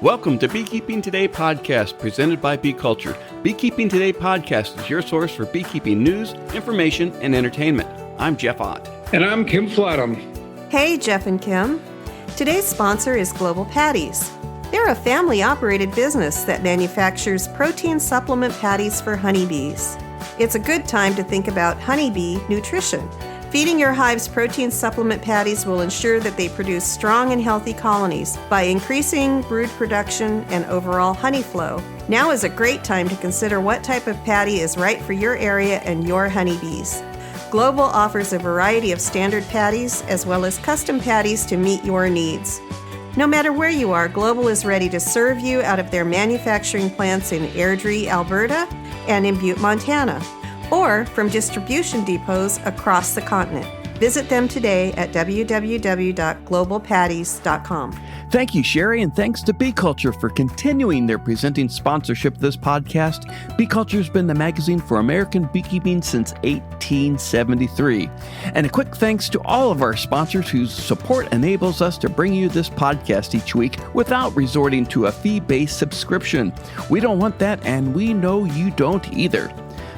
Welcome to Beekeeping Today Podcast, presented by Bee Culture. Beekeeping Today Podcast is your source for beekeeping news, information, and entertainment. I'm Jeff Ott. And I'm Kim Flatham. Hey, Jeff and Kim. Today's sponsor is Global Patties. They're a family-operated business that manufactures protein supplement patties for honeybees. It's a good time to think about honeybee nutrition. Feeding your hives protein supplement patties will ensure that they produce strong and healthy colonies by increasing brood production and overall honey flow. Now is a great time to consider what type of patty is right for your area and your honeybees. Global offers a variety of standard patties as well as custom patties to meet your needs. No matter where you are, Global is ready to serve you out of their manufacturing plants in Airdrie, Alberta, and in Butte, Montana, or from distribution depots across the continent. Visit them today at www.globalpatties.com. Thank you, Sherry, and thanks to Bee Culture for continuing their presenting sponsorship of this podcast. Bee Culture has been the magazine for American beekeeping since 1873. And a quick thanks to all of our sponsors whose support enables us to bring you this podcast each week without resorting to a fee-based subscription. We don't want that, and we know you don't either.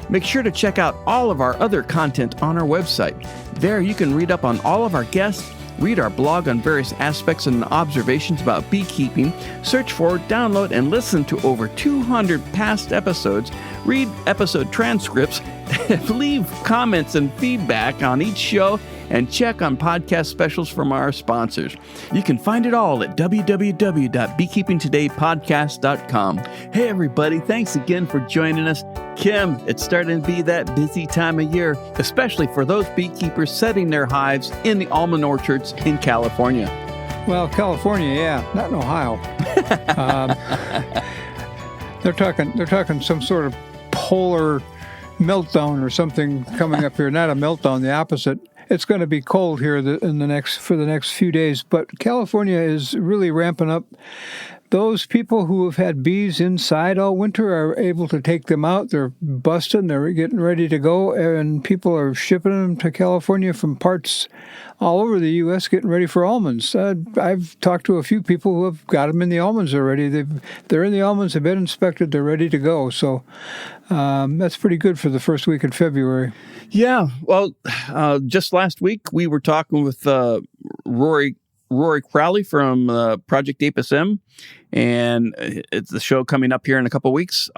Make sure to check out all of our other content on our website. There you can read up on all of our guests, read our blog on various aspects and observations about beekeeping, search for, download, and listen to over 200 past episodes, read episode transcripts, leave comments and feedback on each show, and check on podcast specials from our sponsors. You can find it all at www.beekeepingtodaypodcast.com. Hey everybody, thanks again for joining us. Kim, it's starting to be that busy time of year, especially for those beekeepers setting their hives in the almond orchards in California. Well, California, yeah, not in Ohio. They're talking some sort of polar meltdown or something coming up here. Not a meltdown, the opposite. It's going to be cold here for the next few days, but California is really ramping up. Those people who have had bees inside all winter are able to take them out. They're busting. They're getting ready to go, and people are shipping them to California from parts all over the U.S. getting ready for almonds. I've talked to a few people who have got them in the almonds already. They're in the almonds. They've been inspected. They're ready to go. So that's pretty good for the first week in February. Yeah. Well, just last week we were talking with Rory Crowley from Project Apis M, and it's the show coming up here in a couple of weeks,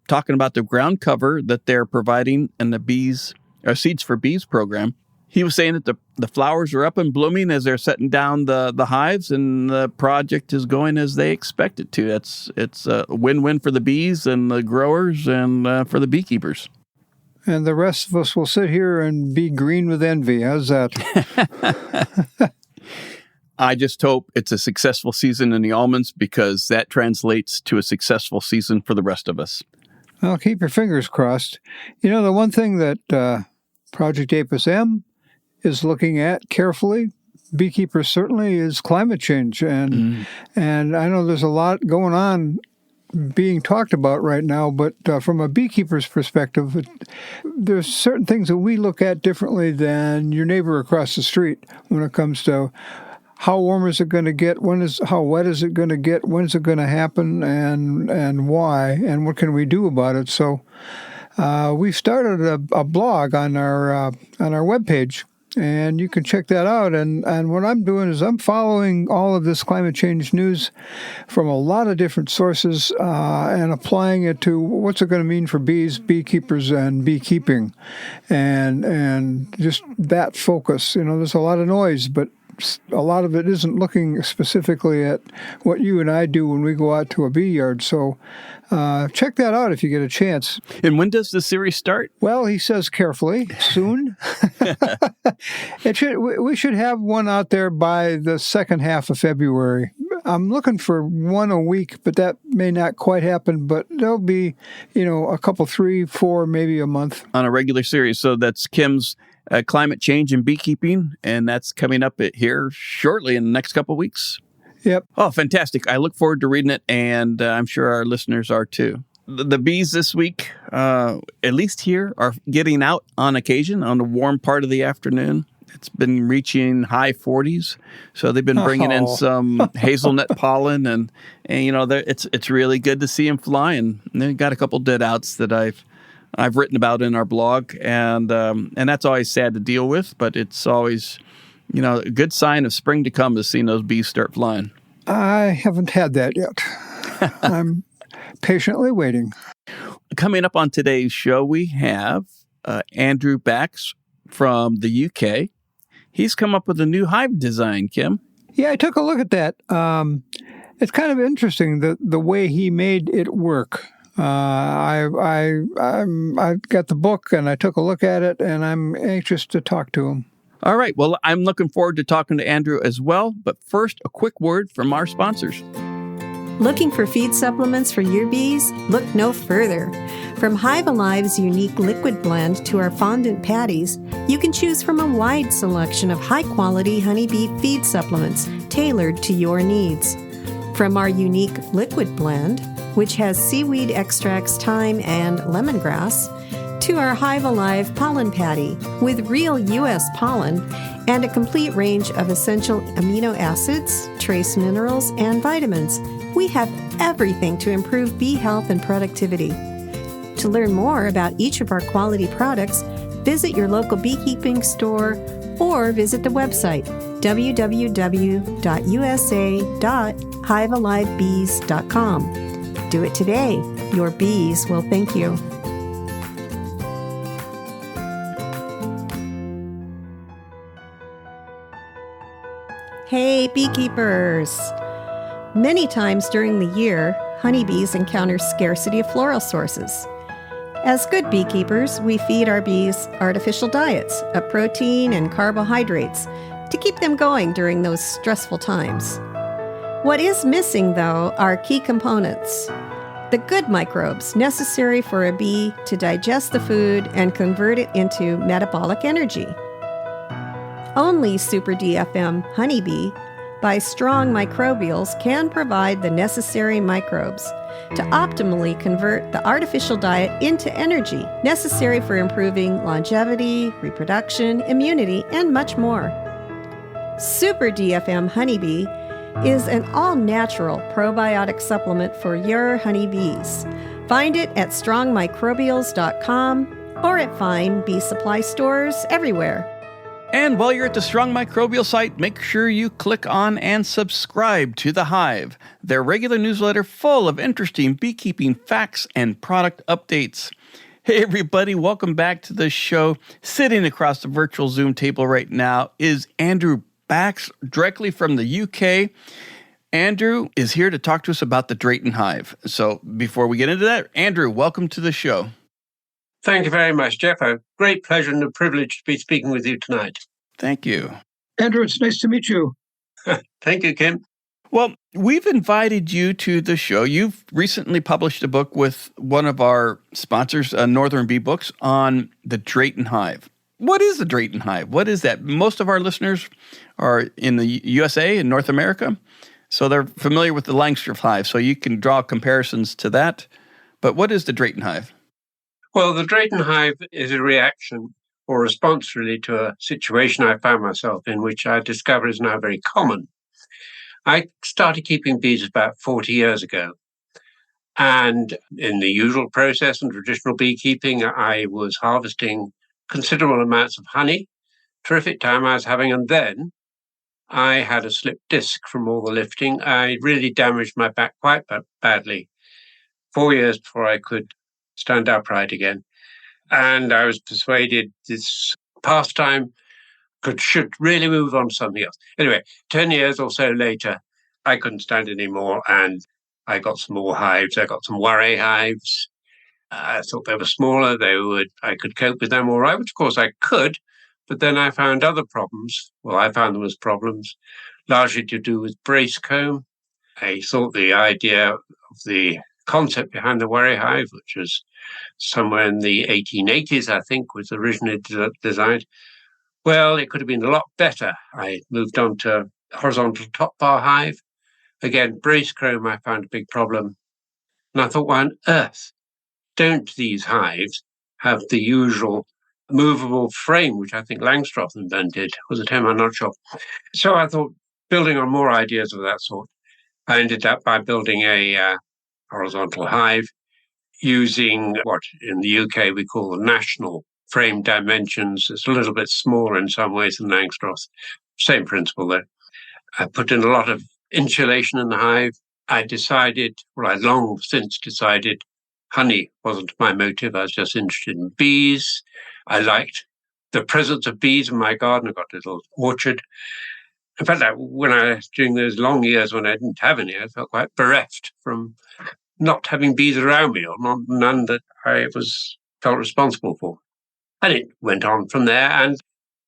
talking about the ground cover that they're providing in the Seeds for Bees program. He was saying that the flowers are up and blooming as they're setting down the hives, and the project is going as they expect it to. It's a win-win for the bees and the growers and for the beekeepers. And the rest of us will sit here and be green with envy. How's that? I just hope it's a successful season in the almonds, because that translates to a successful season for the rest of us. Well, keep your fingers crossed. You know, the one thing that Project Apis M is looking at carefully, beekeepers certainly, is climate change. And I know there's a lot going on being talked about right now, but from a beekeeper's perspective, there's certain things that we look at differently than your neighbor across the street when it comes to how warm is it going to get? How wet is it going to get? When is it going to happen? And why? And what can we do about it? So we've started a blog on our webpage, and you can check that out. And what I'm doing is I'm following all of this climate change news from a lot of different sources and applying it to what's it going to mean for bees, beekeepers, and beekeeping, and just that focus. You know, there's a lot of noise, but a lot of it isn't looking specifically at what you and I do when we go out to a bee yard. So check that out if you get a chance. And when does the series start? Well, he says carefully, soon. We should have one out there by the second half of February. I'm looking for one a week, but that may not quite happen. But there'll be, a couple, 3, 4, maybe a month. On a regular series. So that's Kim's Climate Change in Beekeeping, and that's coming up here shortly in the next couple of weeks. Yep. Oh, fantastic. I look forward to reading it, and I'm sure our listeners are too. The bees this week, at least here, are getting out on occasion on the warm part of the afternoon. It's been reaching high 40s. So they've been bringing in some hazelnut pollen, and it's really good to see them flying. And they've got a couple dead outs that I've written about in our blog, and that's always sad to deal with, but it's always, a good sign of spring to come is seeing those bees start flying. I haven't had that yet. I'm patiently waiting. Coming up on today's show, we have Andrew Bax from the UK. He's come up with a new hive design, Kim. Yeah, I took a look at that. It's kind of interesting, the way he made it work. I got the book and I took a look at it, and I'm anxious to talk to him. All right. Well, I'm looking forward to talking to Andrew as well. But first, a quick word from our sponsors. Looking for feed supplements for your bees? Look no further. From Hive Alive's unique liquid blend to our fondant patties, you can choose from a wide selection of high-quality honeybee feed supplements tailored to your needs. From our unique liquid blend, which has seaweed extracts, thyme, and lemongrass, to our Hive Alive pollen patty with real U.S. pollen and a complete range of essential amino acids, trace minerals, and vitamins. We have everything to improve bee health and productivity. To learn more about each of our quality products, visit your local beekeeping store or visit the website www.usa.hivealivebees.com. Do it today. Your bees will thank you. Hey, beekeepers! Many times during the year, honeybees encounter scarcity of floral sources. As good beekeepers, we feed our bees artificial diets of protein and carbohydrates to keep them going during those stressful times. What is missing, though, are key components. The good microbes necessary for a bee to digest the food and convert it into metabolic energy. Only Super DFM honeybee by strong microbials can provide the necessary microbes to optimally convert the artificial diet into energy necessary for improving longevity, reproduction, immunity, and much more. Super DFM honeybee is an all-natural probiotic supplement for your honeybees. Find it at strongmicrobials.com or at fine bee supply stores everywhere. And while you're at the Strong Microbial site, make sure you click on and subscribe to The Hive, their regular newsletter full of interesting beekeeping facts and product updates. Hey, everybody, welcome back to the show. Sitting across the virtual Zoom table right now is Andrew Bax, directly from the UK. Andrew is here to talk to us about the Drayton Hive. So before we get into that, Andrew, welcome to the show. Thank you very much, Jeff. A great pleasure and a privilege to be speaking with you tonight. Thank you. Andrew, it's nice to meet you. Thank you, Kim. Well, we've invited you to the show. You've recently published a book with one of our sponsors, Northern Bee Books, on the Drayton Hive. What is the Drayton Hive? What is that? Most of our listeners are in the USA and North America, so they're familiar with the Langstroth hive, so you can draw comparisons to that. But what is the Drayton Hive? Well, the Drayton Hive is a reaction or response really to a situation I found myself in, which I discover is now very common. I started keeping bees about 40 years ago. And in the usual process and traditional beekeeping, I was harvesting considerable amounts of honey. Terrific time I was having. And then I had a slipped disc from all the lifting. I really damaged my back quite badly. 4 years before I could stand upright again. And I was persuaded this pastime should really move on to something else. Anyway, 10 years or so later, I couldn't stand anymore, and I got some more hives. I got some worry hives. I thought they were smaller. I could cope with them all right, which of course I could, but then I found other problems. Well, I found them as problems, largely to do with brace comb. I thought the idea of the concept behind the worry hive, which was somewhere in the 1880s, I think, was originally designed. Well, it could have been a lot better. I moved on to horizontal top bar hive. Again, brace comb I found a big problem. And I thought, why on earth don't these hives have the usual movable frame, which I think Langstroth invented. Was it him? I'm not sure. So I thought, building on more ideas of that sort, I ended up by building a horizontal hive using what in the UK we call the national frame dimensions. It's a little bit smaller in some ways than Langstroth. Same principle though. I put in a lot of insulation in the hive. I long since decided honey wasn't my motive. I was just interested in bees. I liked the presence of bees in my garden. I got a little orchard. In fact, during those long years when I didn't have any, I felt quite bereft from not having bees around me, or none that I felt responsible for. And it went on from there, and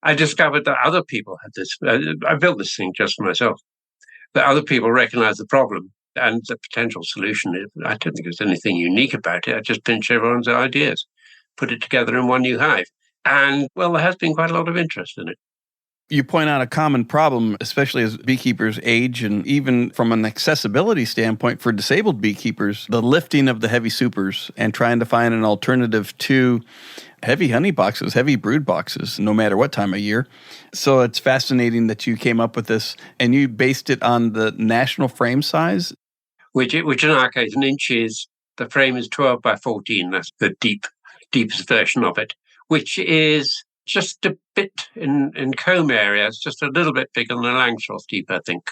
I discovered that other people had this. I built this thing just for myself, that other people recognized the problem and the potential solution. I don't think there's anything unique about it. I just pinched everyone's ideas, put it together in one new hive. And, well, there has been quite a lot of interest in it. You point out a common problem, especially as beekeepers age, and even from an accessibility standpoint for disabled beekeepers, the lifting of the heavy supers and trying to find an alternative to heavy honey boxes, heavy brood boxes, no matter what time of year. So it's fascinating that you came up with this, and you based it on the national frame size. Which in our case, an inch is, the frame is 12 by 14. That's the deepest version of it, which is just a bit in comb area. It's just a little bit bigger than a Langstroth deep, I think.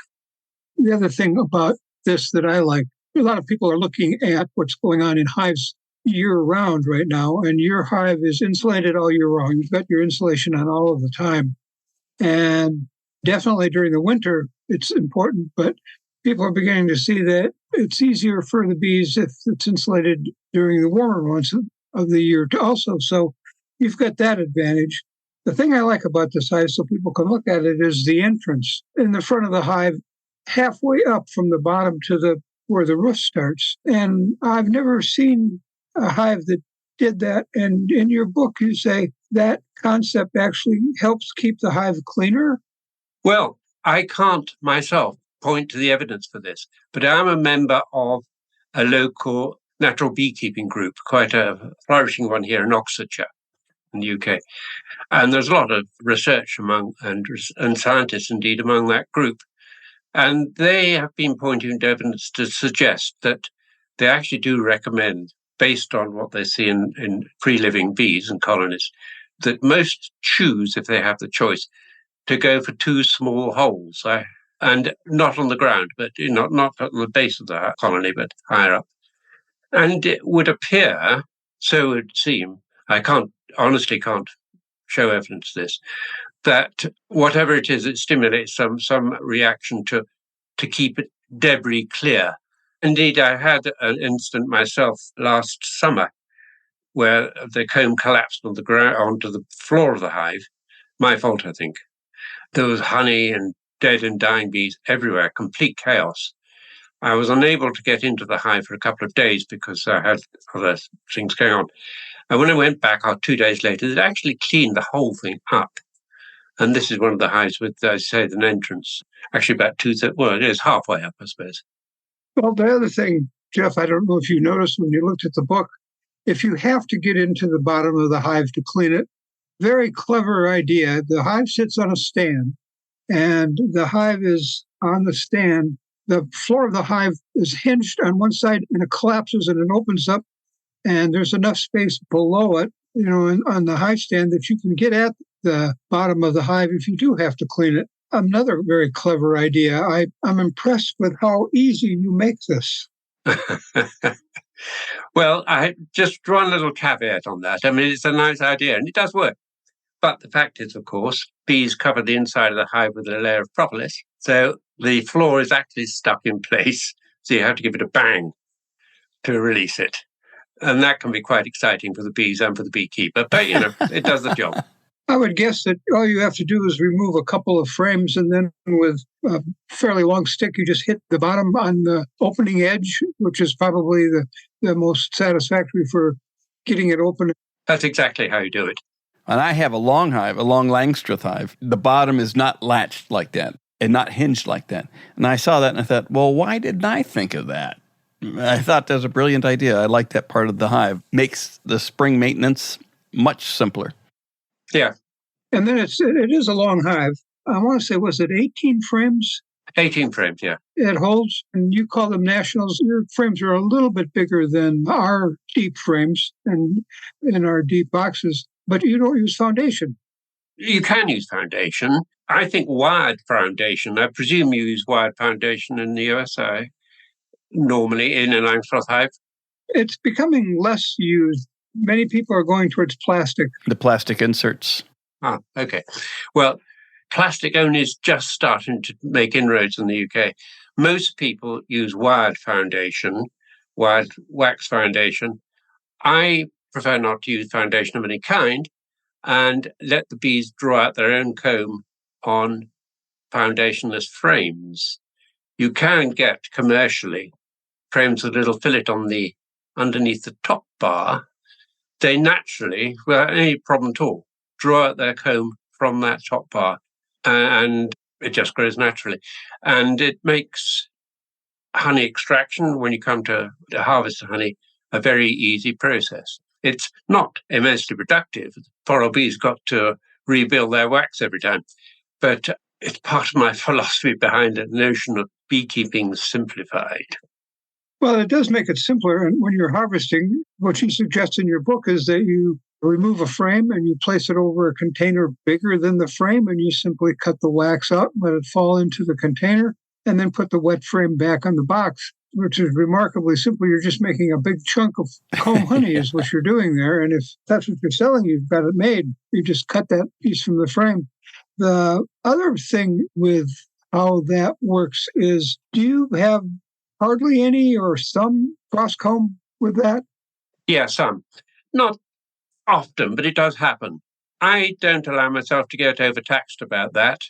The other thing about this that I like, a lot of people are looking at what's going on in hives year-round right now, and your hive is insulated all year round. You've got your insulation on all of the time. And definitely during the winter, it's important, but people are beginning to see that it's easier for the bees if it's insulated during the warmer months of the year also. So you've got that advantage. The thing I like about this hive, so people can look at it, is the entrance in the front of the hive, halfway up from the bottom to where the roof starts. And I've never seen a hive that did that. And in your book, you say that concept actually helps keep the hive cleaner. Well, I can't myself point to the evidence for this, but I'm a member of a local natural beekeeping group, quite a flourishing one here in Oxfordshire, in the UK. And there's a lot of research and scientists indeed among that group. And they have been pointing to evidence to suggest that they actually do recommend, based on what they see in free-living bees and colonies, that most choose, if they have the choice, to go for two small holes, and not on the ground, but not on the base of the colony, but higher up. And it would appear, so it would seem, I honestly can't show evidence of this, that whatever it is, it stimulates some reaction to keep it debris clear. Indeed, I had an incident myself last summer where the comb collapsed on the ground onto the floor of the hive. My fault, I think. There was honey and dead and dying bees everywhere, complete chaos. I was unable to get into the hive for a couple of days because I had other things going on. And when I went back 2 days later, it actually cleaned the whole thing up. And this is one of the hives with, as I say, an entrance, actually about it is halfway up, I suppose. Well, the other thing, Jeff, I don't know if you noticed when you looked at the book, if you have to get into the bottom of the hive to clean it, very clever idea. The hive sits on a stand, and the hive is on the stand. The floor of the hive is hinged on one side, and it collapses and it opens up, and there's enough space below it, on the hive stand that you can get at the bottom of the hive if you do have to clean it. Another very clever idea. I'm impressed with how easy you make this. Well, I just draw a little caveat on that. I mean, it's a nice idea, and it does work. But the fact is, of course, bees cover the inside of the hive with a layer of propolis. So the floor is actually stuck in place. So you have to give it a bang to release it. And that can be quite exciting for the bees and for the beekeeper. But, it does the job. I would guess that all you have to do is remove a couple of frames, and then with a fairly long stick, you just hit the bottom on the opening edge, which is probably the most satisfactory for getting it open. That's exactly how you do it. And I have a long Langstroth hive. The bottom is not latched like that and not hinged like that. And I saw that and I thought, well, why didn't I think of that? I thought that was a brilliant idea. I like that part of the hive. Makes the spring maintenance much simpler. Yeah, And then it is a long hive. I want to say, was it 18 frames? 18 frames, yeah. It holds, and you call them nationals. Your frames are a little bit bigger than our deep frames and in our deep boxes, but you don't use foundation. You can use foundation. I think wired foundation. I presume you use wired foundation in the USA, normally in an Langstroth hive. It's becoming less used. Many people are going towards plastic. The plastic inserts. Ah, okay. Well, plastic only is just starting to make inroads in the UK. Most people use wired foundation, wired wax foundation. I prefer not to use foundation of any kind and let the bees draw out their own comb on foundationless frames. You can get commercially frames with a little fillet on the underneath the top bar. They naturally, without any problem at all, draw out their comb from that top bar, and it just grows naturally. And it makes honey extraction, when you come to harvest honey, a very easy process. It's not immensely productive. Poor old bees got to rebuild their wax every time. But it's part of my philosophy behind the notion of beekeeping simplified. Well, it does make it simpler. And when you're harvesting, what you suggest in your book is that you remove a frame and you place it over a container bigger than the frame, and you simply cut the wax out, let it fall into the container, and then put the wet frame back on the box, which is remarkably simple. You're just making a big chunk of comb honey is what you're doing there. And if that's what you're selling, you've got it made. You just cut that piece from the frame. The other thing with how that works is, do you have hardly any or some cross comb with that? Yeah, some. Not often, but it does happen. I don't allow myself to get overtaxed about that.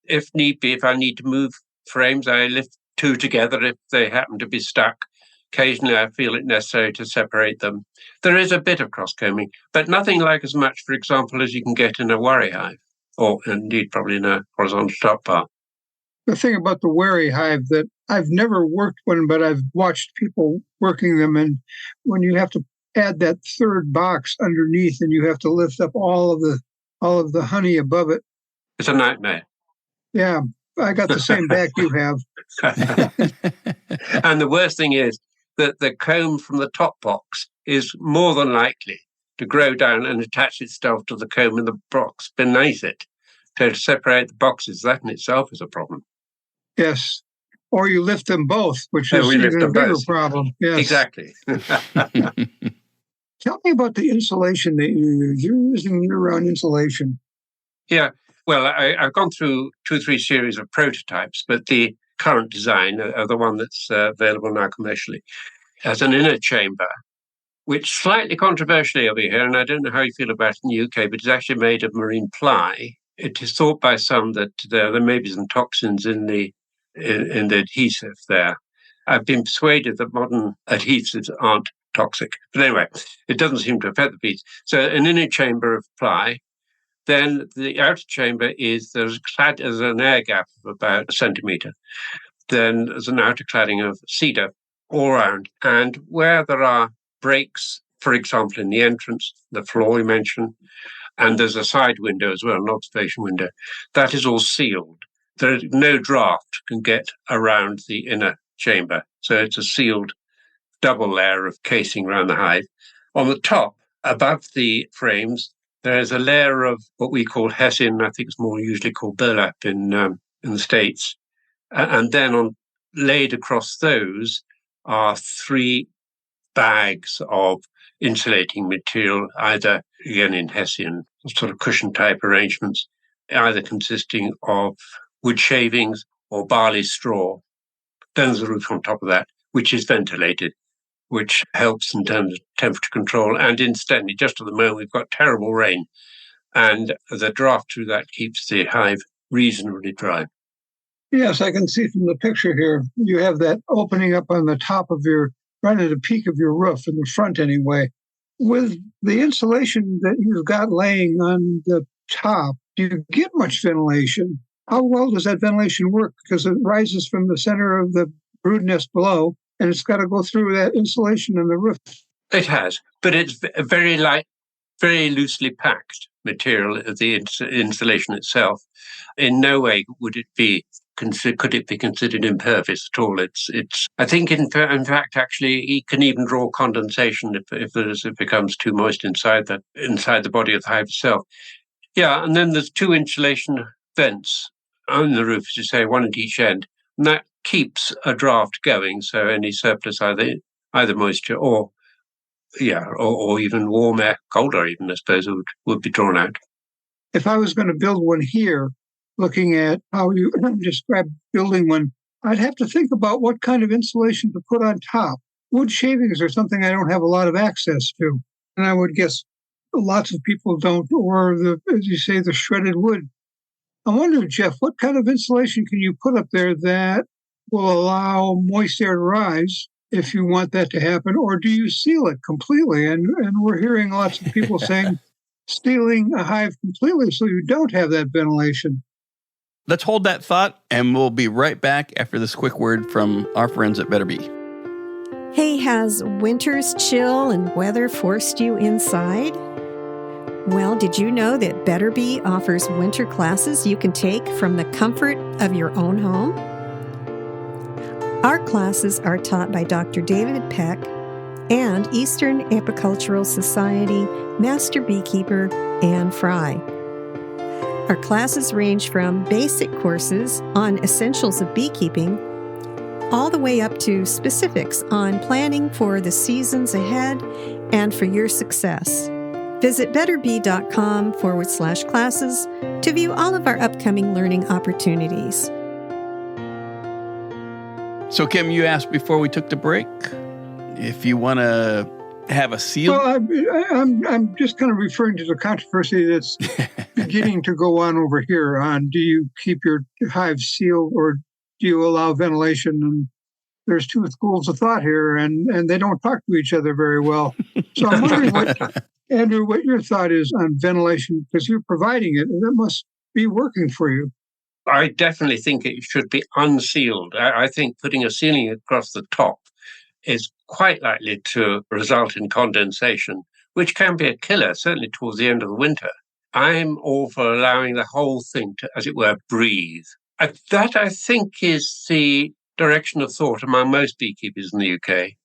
If need be, if I need to move frames, I lift two together if they happen to be stuck. Occasionally, I feel it necessary to separate them. There is a bit of cross-combing, but nothing like as much, for example, as you can get in a wary hive, or indeed probably in a horizontal top bar. The thing about the wary hive that I've never worked one, but I've watched people working them, and when you have to add that third box underneath and you have to lift up all of the honey above it. It's a nightmare. Yeah, I got the same back you have. And the worst thing is that the comb from the top box is more than likely to grow down and attach itself to the comb in the box beneath it. To separate the boxes, that in itself is a problem. Yes. Or you lift them both, which is even a bigger problem. Yes. Exactly. Tell me about the insulation that you use. You're using year-round insulation. Yeah. Well, I've gone through 2 or 3 series of prototypes, but the current design, the one that's available now commercially, has an inner chamber, which slightly controversially over here, and I don't know how you feel about it in the UK, but it's actually made of marine ply. It is thought by some that there may be some toxins in the adhesive there. I've been persuaded that modern adhesives aren't toxic. But anyway, it doesn't seem to affect the bees. So an inner chamber of ply. Then the outer chamber there's an air gap of about 1 centimetre. Then there's an outer cladding of cedar all around. And where there are breaks, for example, in the entrance, the floor we mentioned, and there's a side window as well, an observation window, that is all sealed. No draft can get around the inner chamber. So it's a sealed double layer of casing around the hive. On the top, above the frames, there's a layer of what we call hessian, I think it's more usually called burlap in the States. And then laid across those are 3 bags of insulating material, either, again, in hessian, sort of cushion-type arrangements, either consisting of wood shavings or barley straw. Then there's a roof on top of that, which is ventilated, which helps in terms of temperature control. And incidentally, just at the moment, we've got terrible rain, and the draft through that keeps the hive reasonably dry. Yes, I can see from the picture here, you have that opening up on the top of right at the peak of your roof, in the front anyway. With the insulation that you've got laying on the top, do you get much ventilation? How well does that ventilation work? Because it rises from the center of the brood nest below, and it's got to go through that insulation on the roof. It has, but it's very light, very loosely packed. material of the insulation itself. In no way could it be considered impervious at all. I think in fact actually it can even draw condensation if it becomes too moist inside the body of the hive itself. Yeah, and then there's 2 insulation vents on the roof, as you say, one at each end, and that keeps a draft going. So any surplus either moisture or even warm air, cold air even, I suppose, would be drawn out. If I was going to build one here, looking at how you described building one, I'd have to think about what kind of insulation to put on top. Wood shavings are something I don't have a lot of access to, and I would guess lots of people don't, or as you say, the shredded wood. I wonder, Jeff, what kind of insulation can you put up there that will allow moist air to rise if you want that to happen, or do you seal it completely? And we're hearing lots of people saying sealing a hive completely so you don't have that ventilation. Let's hold that thought, and we'll be right back after this quick word from our friends at Better Bee. Hey, has winter's chill and weather forced you inside? Well, did you know that Better Bee offers winter classes you can take from the comfort of your own home? Our classes are taught by Dr. David Peck and Eastern Apicultural Society Master Beekeeper Anne Fry. Our classes range from basic courses on essentials of beekeeping all the way up to specifics on planning for the seasons ahead and for your success. Visit betterbee.com/classes to view all of our upcoming learning opportunities. So, Kim, you asked before we took the break if you want to have a seal. Well, I'm just kind of referring to the controversy that's beginning to go on over here on do you keep your hive sealed or do you allow ventilation? And there's 2 schools of thought here, and they don't talk to each other very well. So I'm wondering Andrew, what your thought is on ventilation, because you're providing it, and it must be working for you. I definitely think it should be unsealed. I think putting a ceiling across the top is quite likely to result in condensation, which can be a killer, certainly towards the end of the winter. I'm all for allowing the whole thing to, as it were, breathe. That, I think, is the direction of thought among most beekeepers in the UK.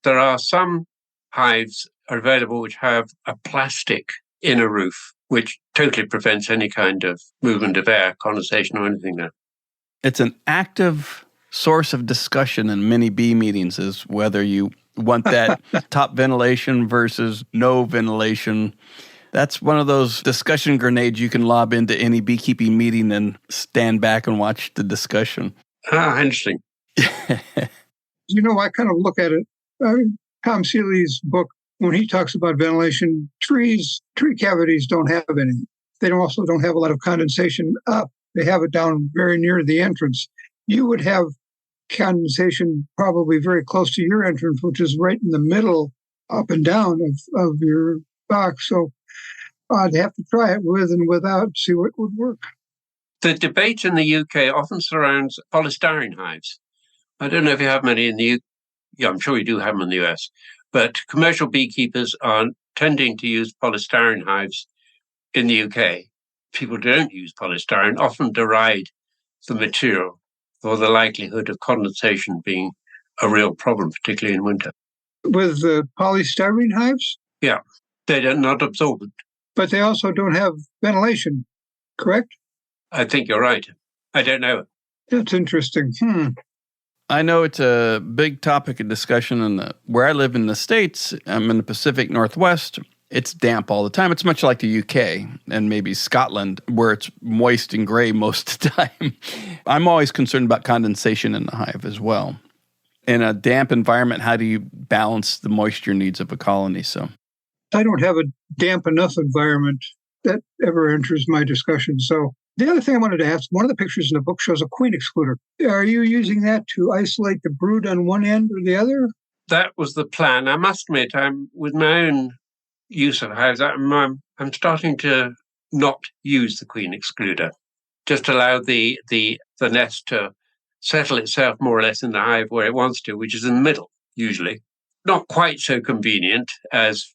There are some hives available which have a plastic inner roof, which totally prevents any kind of movement of air, condensation, or anything there. It's an active source of discussion in many bee meetings is whether you want that top ventilation versus no ventilation. That's one of those discussion grenades you can lob into any beekeeping meeting and stand back and watch the discussion. Interesting. I kind of look at it. Tom Seeley's book, when he talks about ventilation, tree cavities don't have any. They also don't have a lot of condensation up. They have it down very near the entrance. You would have condensation probably very close to your entrance, which is right in the middle, up and down of your box. So I'd have to try it with and without, see what would work. The debate in the UK often surrounds polystyrene hives. I don't know if you have many in the UK. Yeah, I'm sure you do have them in the US. But commercial beekeepers are tending to use polystyrene hives in the UK. People who don't use polystyrene often deride the material for the likelihood of condensation being a real problem, particularly in winter. With the polystyrene hives? Yeah, they're not absorbent. But they also don't have ventilation, correct? I think you're right. I don't know. That's interesting. I know it's a big topic of discussion where I live in the States. I'm in the Pacific Northwest. It's damp all the time. It's much like the UK and maybe Scotland, where it's moist and gray most of the time. I'm always concerned about condensation in the hive as well. In a damp environment, how do you balance the moisture needs of a colony? So I don't have a damp enough environment that ever enters my discussion. So the other thing I wanted to ask, one of the pictures in the book shows a queen excluder. Are you using that to isolate the brood on one end or the other? That was the plan. I must admit, with my own use of hives, I'm starting to not use the queen excluder. Just allow the nest to settle itself more or less in the hive where it wants to, which is in the middle, usually. Not quite so convenient as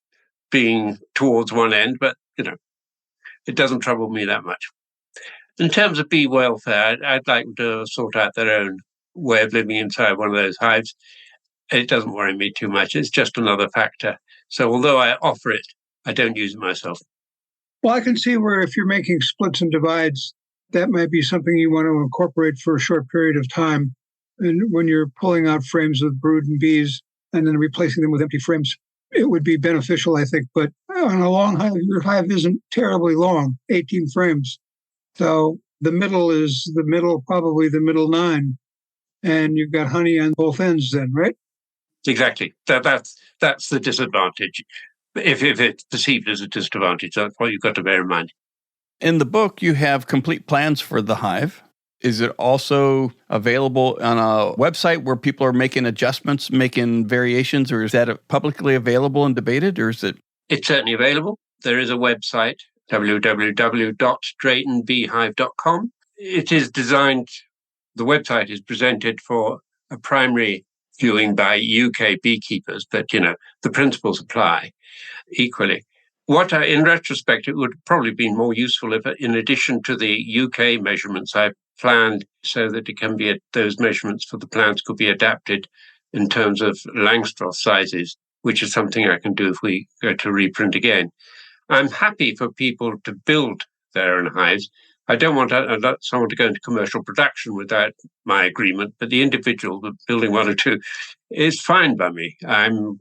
being towards one end, but, it doesn't trouble me that much. In terms of bee welfare, I'd like them to sort out their own way of living inside one of those hives. It doesn't worry me too much. It's just another factor. So although I offer it, I don't use it myself. Well, I can see where if you're making splits and divides, that might be something you want to incorporate for a short period of time. And when you're pulling out frames with brood and bees and then replacing them with empty frames, it would be beneficial, I think. But on a long hive, your hive isn't terribly long, 18 frames. So the middle is probably the middle 9. And you've got honey on both ends then, right? Exactly. That's the disadvantage. If it's perceived as a disadvantage, that's what you've got to bear in mind. In the book, you have complete plans for the hive. Is it also available on a website where people are making adjustments, making variations, or is that publicly available and debated, or is it? It's certainly available. There is a website, www.draytonbeehive.com. It is designed, the website is presented for a primary viewing by UK beekeepers, but, the principles apply equally. In retrospect, it would have probably been more useful if, in addition to the UK measurements, I planned so that it can be those measurements for the plants could be adapted in terms of Langstroth sizes, which is something I can do if we go to reprint again. I'm happy for people to build their own hives. I don't want someone to go into commercial production without my agreement, but the individual building one or two is fine by me. I'm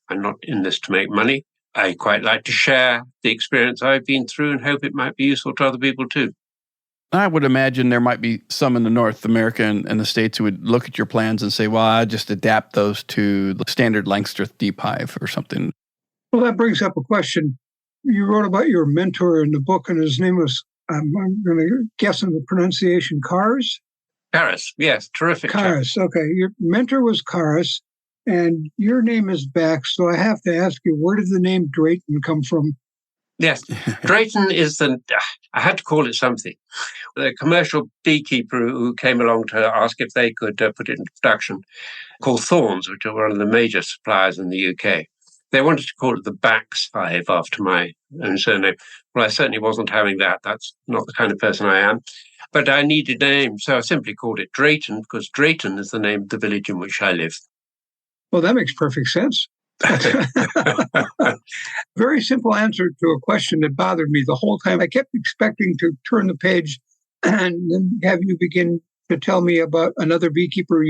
not in this to make money. I quite like to share the experience I've been through and hope it might be useful to other people too. I would imagine there might be some in the North America and the States who would look at your plans and say, well, I just adapt those to the standard Langstroth deep hive or something. Well, that brings up a question. You wrote about your mentor in the book, and his name was, I'm going to guess on the pronunciation, Karas? Karas, yes, terrific. Karas, okay. Your mentor was Karas, and your name is back, so I have to ask you, where did the name Drayton come from? Yes, Drayton is I had to call it something. The commercial beekeeper who came along to ask if they could put it into production, called Thorns, which are one of the major suppliers in the UK. They wanted to call it the Backs Hive after my own surname. Well, I certainly wasn't having that. That's not the kind of person I am. But I needed a name, so I simply called it Drayton, because Drayton is the name of the village in which I live. Well, that makes perfect sense. Very simple answer to a question that bothered me the whole time. I kept expecting to turn the page and then have you begin to tell me about another beekeeper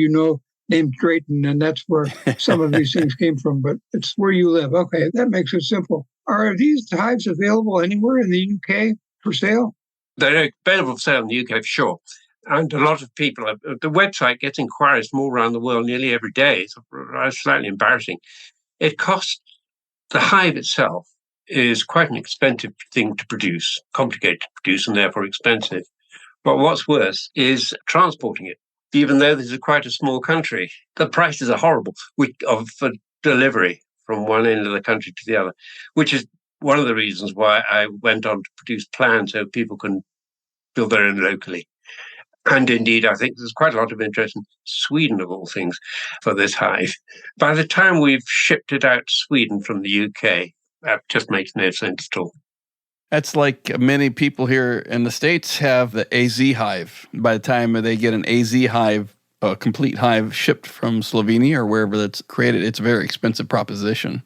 named Drayton, and that's where some of these things came from, but it's where you live. Okay, that makes it simple. Are these hives available anywhere in the UK for sale? They're available for sale in the UK, for sure. And a lot of people, the website gets inquiries from all around the world nearly every day. It's slightly embarrassing. It costs, the hive itself is quite an expensive thing to produce, complicated to produce and therefore expensive. But what's worse is transporting it. Even though this is quite a small country, the prices are horrible for delivery from one end of the country to the other, which is one of the reasons why I went on to produce plans so people can build their own locally. And indeed, I think there's quite a lot of interest in Sweden, of all things, for this hive. By the time we've shipped it out to Sweden from the UK, that just makes no sense at all. That's like many people here in the States have the AZ hive. By the time they get an AZ hive, a complete hive shipped from Slovenia or wherever that's created, it's a very expensive proposition.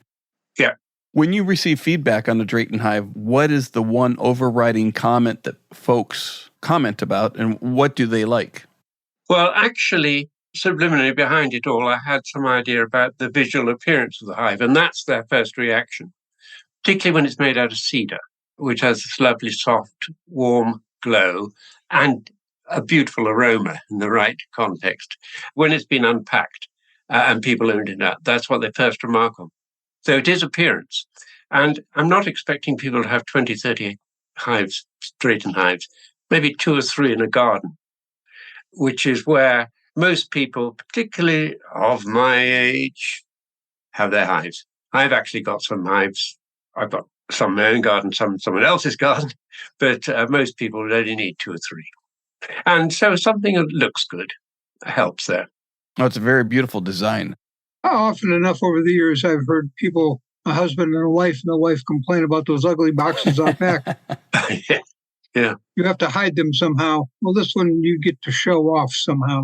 Yeah. When you receive feedback on the Drayton hive, what is the one overriding comment that folks comment about, and what do they like? Well, actually, subliminally behind it all, I had some idea about the visual appearance of the hive, and that's their first reaction, particularly when it's made out of cedar, which has this lovely, soft, warm glow and a beautiful aroma in the right context. When it's been unpacked and people owned it up, that's what they first remark on. So it is appearance. And I'm not expecting people to have 20, 30 hives, Drayton hives, maybe 2 or 3 in a garden, which is where most people, particularly of my age, have their hives. I've actually got some hives. I've got some in my own garden, some in someone else's garden, but most people only need 2 or 3. And so something that looks good helps there. Oh, it's a very beautiful design. Often enough over the years, I've heard people a husband and a wife, and the wife complain about those ugly boxes out back. Yeah. You have to hide them somehow. Well, this one you get to show off somehow.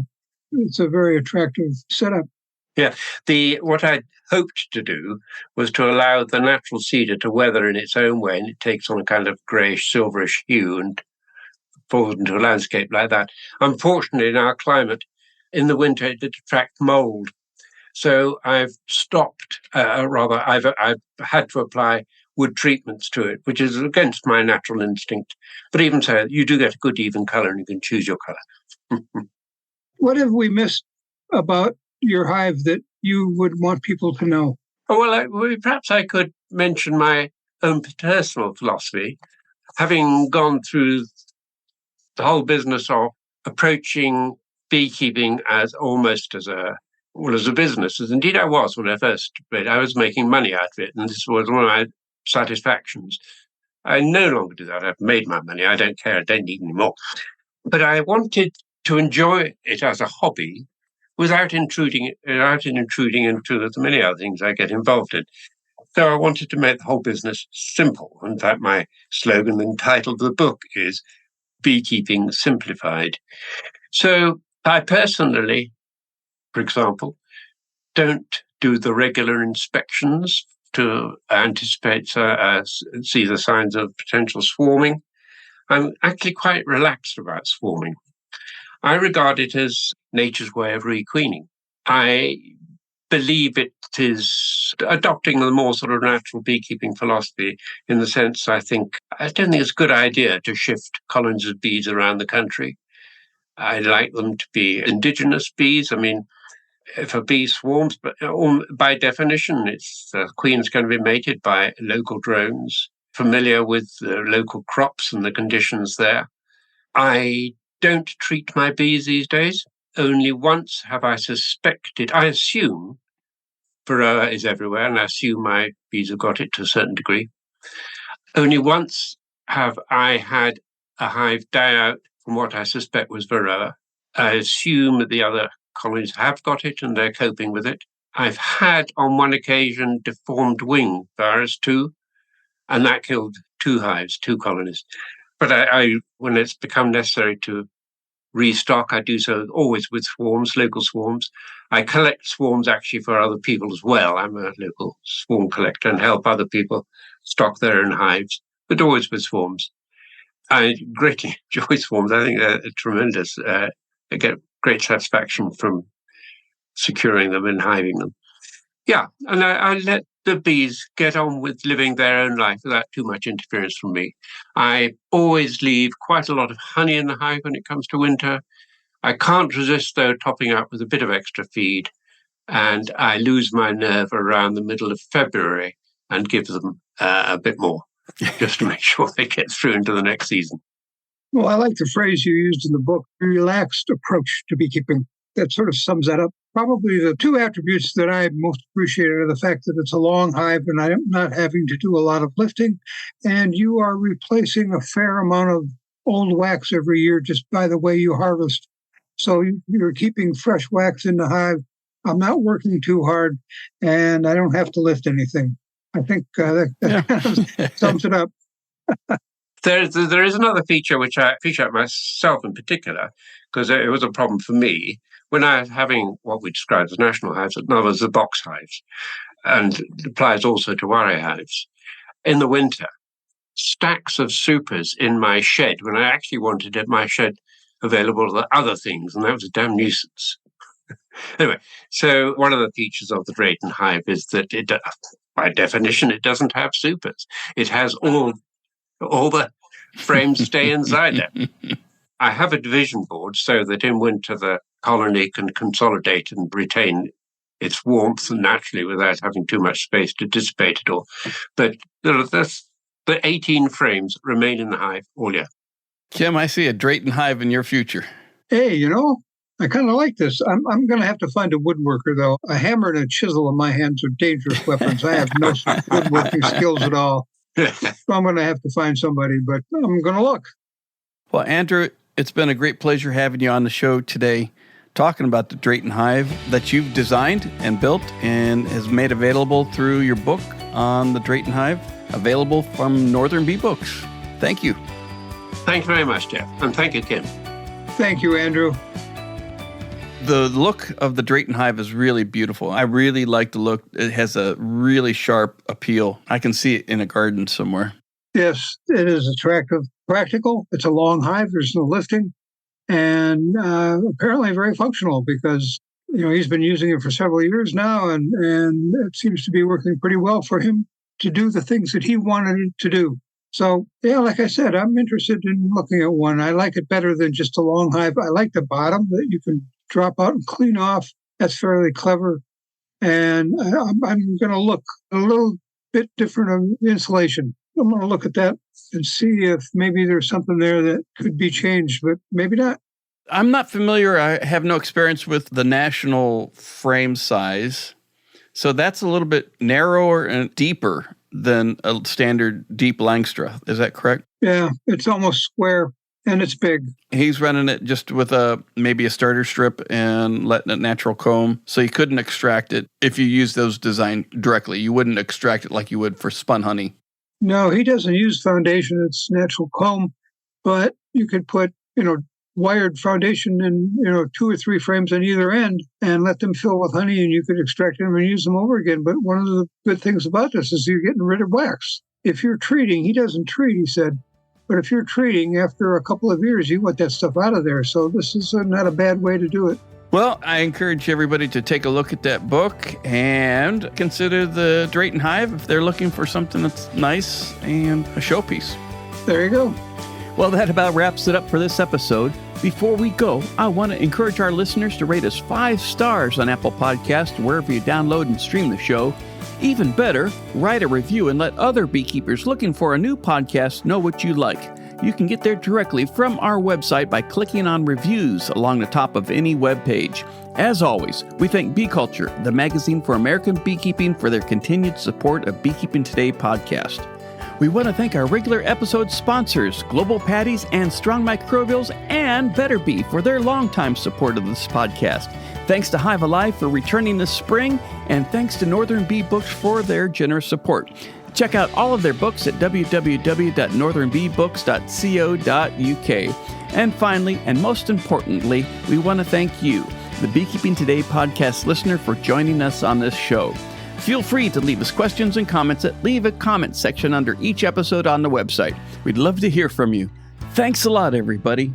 It's a very attractive setup. Yeah. What I hoped to do was to allow the natural cedar to weather in its own way, and it takes on a kind of greyish, silverish hue and falls into a landscape like that. Unfortunately, in our climate, in the winter, it attracts mold. So I've stopped, I've had to apply wood treatments to it, which is against my natural instinct. But even so, you do get a good even colour and you can choose your colour. What have we missed about your hive that you would want people to know? Oh, well, perhaps I could mention my own personal philosophy. Having gone through the whole business of approaching beekeeping as almost as a business, as indeed I was when I first did. I was making money out of it, and this was one of my satisfactions. I no longer do that. I've made my money. I don't care. I don't need any more. But I wanted to enjoy it as a hobby without intruding into the many other things I get involved in. So I wanted to make the whole business simple. In fact, my slogan and title of the book is Beekeeping Simplified. So I personally, for example, don't do the regular inspections to anticipate, see the signs of potential swarming. I'm actually quite relaxed about swarming. I regard it as nature's way of requeening. I believe it is adopting the more sort of natural beekeeping philosophy in the sense I don't think it's a good idea to shift colonies of bees around the country. I like them to be indigenous bees. I mean, if a bee swarms, but by definition, the queen's going to be mated by local drones, familiar with the local crops and the conditions there. I don't treat my bees these days. Only once have I suspected, I assume Varroa is everywhere, and I assume my bees have got it to a certain degree. Only once have I had a hive die out from what I suspect was Varroa. I assume that the other colonies have got it and they're coping with it. I've had on one occasion deformed wing virus too, and that killed 2 hives, 2 colonies. But I when it's become necessary to restock, I do so always with swarms, local swarms. I collect swarms actually for other people as well. I'm a local swarm collector and help other people stock their own hives, but always with swarms. I greatly enjoy swarms. I think they're tremendous. I get great satisfaction from securing them and hiving them. Yeah, and I let the bees get on with living their own life without too much interference from me. I always leave quite a lot of honey in the hive when it comes to winter. I can't resist, though, topping up with a bit of extra feed, and I lose my nerve around the middle of February and give them a bit more, just to make sure they get through into the next season. Well, I like the phrase you used in the book, relaxed approach to beekeeping. That sort of sums that up. Probably the 2 attributes that I most appreciate are the fact that it's a long hive and I'm not having to do a lot of lifting, and you are replacing a fair amount of old wax every year just by the way you harvest. So you're keeping fresh wax in the hive. I'm not working too hard, and I don't have to lift anything. I think that kind of sums it up. There is another feature which I appreciate myself in particular, because it was a problem for me when I was having what we describe as national hives, in other words, the box hives, and it applies also to warrior hives. In the winter, stacks of supers in my shed when I actually wanted my shed available to other things, and that was a damn nuisance. Anyway, so one of the features of the Drayton hive is that by definition, it doesn't have supers. It has all the frames stay inside there. I have a division board so that in winter the colony can consolidate and retain its warmth naturally without having too much space to dissipate it all. But the 18 frames remain in the hive all year. Kim, I see a Drayton hive in your future. Hey, I kind of like this. I'm going to have to find a woodworker, though. A hammer and a chisel in my hands are dangerous weapons. I have no woodworking skills at all. So I'm going to have to find somebody, but I'm going to look. Well, Andrew, it's been a great pleasure having you on the show today. talking about the Drayton Hive that you've designed and built and has made available through your book on the Drayton Hive, available from Northern Bee Books. Thank you. Thank you very much, Jeff. And thank you, Kim. Thank you, Andrew. The look of the Drayton Hive is really beautiful. I really like the look. It has a really sharp appeal. I can see it in a garden somewhere. Yes, it is attractive, practical. It's a long hive. There's no lifting. And apparently very functional because, he's been using it for several years now, and it seems to be working pretty well for him to do the things that he wanted it to do. So, yeah, like I said, I'm interested in looking at one. I like it better than just a long hive. I like the bottom that you can drop out and clean off. That's fairly clever. And I'm going to look a little bit different on insulation. I'm going to look at that and see if maybe there's something there that could be changed, but maybe not. I'm not familiar. I have no experience with the national frame size. So that's a little bit narrower and deeper than a standard deep Langstra. Is that correct? Yeah, it's almost square and it's big. He's running it just with maybe a starter strip and letting it natural comb. So you couldn't extract it if you use those designed directly. You wouldn't extract it like you would for spun honey. No, he doesn't use foundation. It's natural comb, but you could put, wired foundation in, 2 or 3 frames on either end and let them fill with honey, and you could extract them and use them over again. But one of the good things about this is you're getting rid of wax. If you're treating, he doesn't treat, he said, but if you're treating after a couple of years, you want that stuff out of there. So this is not a bad way to do it. Well, I encourage everybody to take a look at that book and consider the Drayton Hive if they're looking for something that's nice and a showpiece. There you go. Well, that about wraps it up for this episode. Before we go, I want to encourage our listeners to rate us 5 stars on Apple Podcasts, wherever you download and stream the show. Even better, write a review and let other beekeepers looking for a new podcast know what you like. You can get there directly from our website by clicking on reviews along the top of any web page. As always, we thank Bee Culture, the magazine for American beekeeping, for their continued support of Beekeeping Today Podcast. We want to thank our regular episode sponsors, Global Patties and Strong Microbials, and Better Bee for their longtime support of this podcast. Thanks to Hive Alive for returning this spring, and thanks to Northern Bee Books for their generous support. Check out all of their books at www.northernbeebooks.co.uk. And finally, and most importantly, we want to thank you, the Beekeeping Today podcast listener, for joining us on this show. Feel free to leave us questions and comments at Leave a Comment section under each episode on the website. We'd love to hear from you. Thanks a lot, everybody.